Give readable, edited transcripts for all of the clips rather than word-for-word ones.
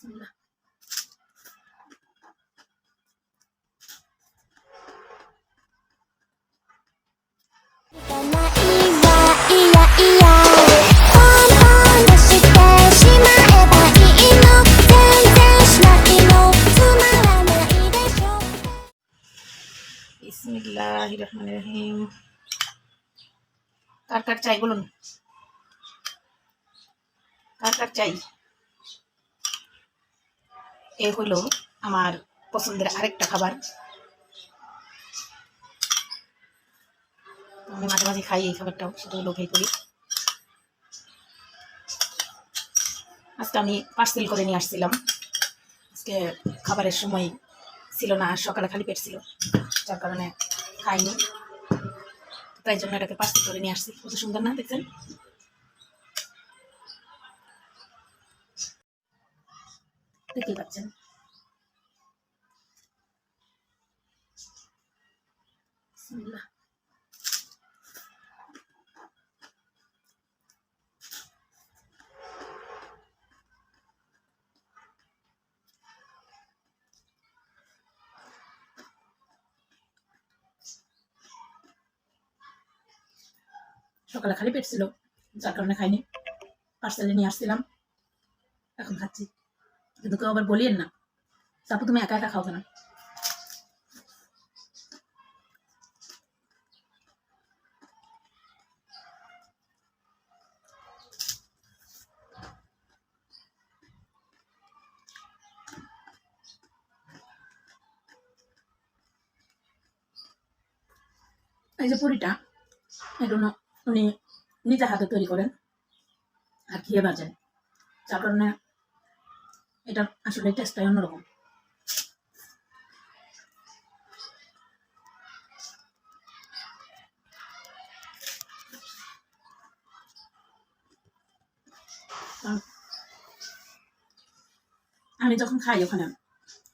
বিসমিল্লাহ। বিসমিল্লাহির রহমানির রহিম। কার কার চাই বলুন, কার কার চাই? এ হলো আমার পছন্দের আরেকটা খাবার। আমি মাঝে মাঝে খাই এই খাবারটাও, সেটা হলো ভেলপুরি। আজকে আমি পার্সেল করে নিয়ে আসছিলাম। আজকে খাবারের সময় ছিল না, সকালে খালি পেট ছিল, যার কারণে খাইনি। তাই জন্য এটাকে পার্সেল করে নিয়ে আসছি। কত সুন্দর না দেখছেন? দেখতেই পাচ্ছেন। বিসমিল্লাহ। সকালে খালি পেট ছিল, যার কারণে খাইনি। পার্সেলে নিয়ে আসছিলাম, এখন খাচ্ছি। কিন্তু কেউ আবার বলিয়েন না, তারপর তুমি একা একা খাও কেন? এই যে পুরিটা, এটা উনি নিজে হাতে তৈরি করেন আর ঘিয়ে ভাজেন, যার কারণে এটা আসলে টেস্টটাই অন্যরকম। আমি যখন খাই ওখানে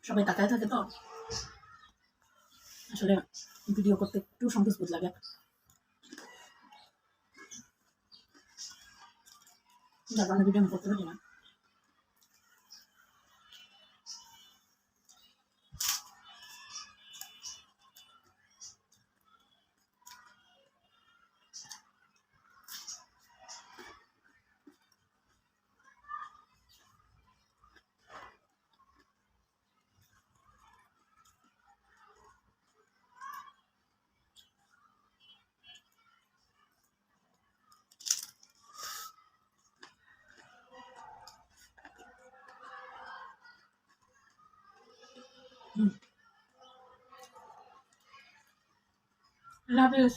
সবাই তাকায় থাকে, তো আসলে ভিডিও করতে একটু সংকোচ বোধ লাগে, যার কারণে ভিডিও আমি করতে পারি না। আল্লাহ হাফেজ।